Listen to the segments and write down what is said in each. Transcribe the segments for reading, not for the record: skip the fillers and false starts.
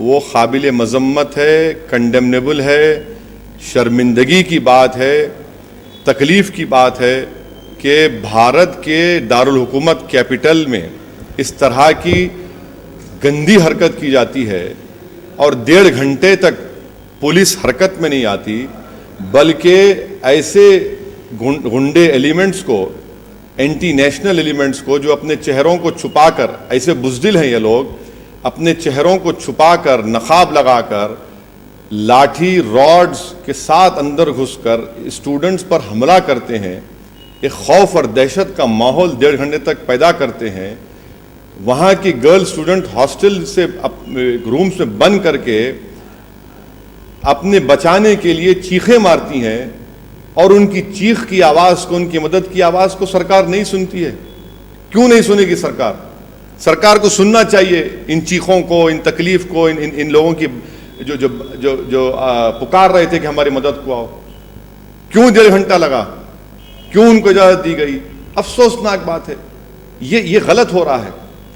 وہ قابل مذمت ہے، کنڈیمنیبل ہے، شرمندگی کی بات ہے، تکلیف کی بات ہے کہ بھارت کے دارالحکومت کیپٹل میں اس طرح کی گندی حرکت کی جاتی ہے اور 1.5 گھنٹے تک پولیس حرکت میں نہیں آتی، بلکہ ایسے گنڈے ایلیمنٹس کو، اینٹی نیشنل ایلیمنٹس کو، جو اپنے چہروں کو چھپا کر، ایسے بزدل ہیں یہ لوگ، اپنے چہروں کو چھپا کر، نقاب لگا کر، لاٹھی راڈز کے ساتھ اندر گھس کر اسٹوڈنٹس پر حملہ کرتے ہیں، ایک خوف اور دہشت کا ماحول 1.5 گھنٹے تک پیدا کرتے ہیں. وہاں کی گرل اسٹوڈنٹ ہاسٹل سے رومز میں بند کر کے اپنے بچانے کے لیے چیخیں مارتی ہیں، اور ان کی چیخ کی آواز کو، ان کی مدد کی آواز کو سرکار نہیں سنتی ہے. کیوں نہیں سنے گی سرکار؟ سرکار کو سننا چاہیے ان چیخوں کو، ان تکلیف کو، ان لوگوں کی جو پکار رہے تھے کہ ہماری مدد کو آؤ. کیوں 1.5 گھنٹہ لگا؟ کیوں ان کو اجازت دی گئی؟ افسوسناک بات ہے. یہ غلط ہو رہا ہے.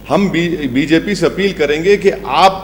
ہم بی جے پی سے اپیل کریں گے کہ آپ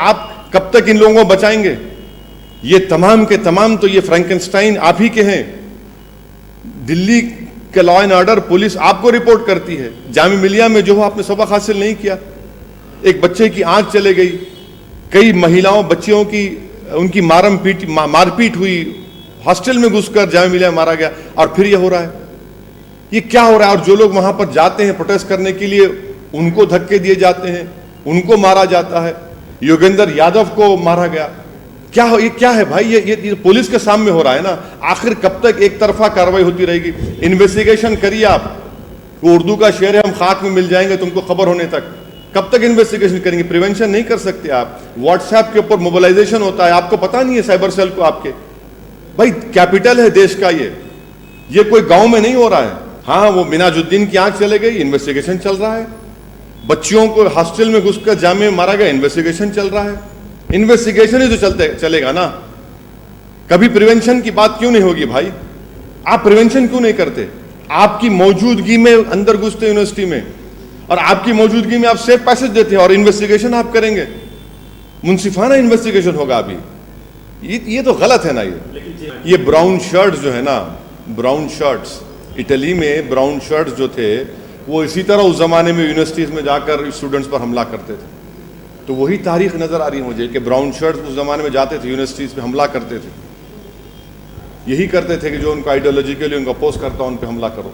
آپ کب تک ان لوگوں کو بچائیں گے؟ یہ تمام کے تمام تو یہ فرینکنسٹائن آپ ہی کے ہیں. دلی کے لا اینڈ آرڈر پولیس آپ کو رپورٹ کرتی ہے. جامعہ ملیہ میں جو آپ نے سبق حاصل نہیں کیا، ایک بچے کی آنکھ چلے گئی، کئی مہیلاؤں، بچیوں کی ان کی مار پیٹ ہوئی، ہاسٹل میں گھس کر جامعہ ملیہ مارا گیا، اور پھر یہ ہو رہا ہے. یہ کیا ہو رہا ہے؟ اور جو لوگ وہاں پر جاتے ہیں پروٹیسٹ کرنے کے لیے، ان کو دھکے دیے جاتے ہیں، ان کو مارا جاتا ہے. یوگیندر یادو کو مارا گیا. یہ کیا ہے بھائی؟ یہ پولیس کے سامنے ہو رہا ہے نا. آخر کب تک ایک طرفہ کارروائی ہوتی رہے گی؟ انویسٹیگیشن کریے آپ. وہ اردو کا شعر ہے، ہم خاک میں مل جائیں گے تم کو خبر ہونے تک. کب تک انویسٹیگیشن کریں گے؟ پریونشن نہیں کر سکتے آپ. واٹس ایپ کے اوپر موبلائزیشن ہوتا ہے، آپ کو پتا نہیں ہے سائبر سیل کو آپ کے. بھائی کیپٹل ہے دیش کا، یہ کوئی گاؤں میں نہیں ہو رہا ہے. ہاں وہ مناج الدین کی آنکھ چلے گئی، انویسٹیگیشن چل رہا ہے. بچیوں کو ہاسٹل میں گھس کر جامع میں مارا گیا، انویسٹیگیشن چل رہا ہے. انویسٹیگیشن ہی تو چلے گا نا. کبھی پریونشن کی بات کیوں نہیں ہوگی بھائی؟ آپ پریونشن کیوں نہیں کرتے؟ آپ کی موجودگی میں اندر گھستے یونیورسٹی میں، اور آپ کی موجودگی میں آپ سیف پیسج دیتے ہیں، اور انویسٹیگیشن آپ کریں گے. منصفانہ انویسٹیگیشن ہوگا ابھی. یہ تو غلط ہے نا. یہ براؤن شرٹس جو ہے نا، براؤن شرٹس، اٹلی میں براؤن شرٹس جو تھے، وہ اسی طرح اس زمانے میں یونیورسٹیز میں جا کر اسٹوڈنٹس پر حملہ کرتے تھے. تو وہی تاریخ نظر آ رہی ہے مجھے کہ براؤن شرٹس اس زمانے میں جاتے تھے، یونیورسٹیز پہ حملہ کرتے تھے. یہی کرتے تھے کہ جو ان کو آئیڈیالوجی کے لیے ان کو اپوز کرتا ان پہ حملہ کرو.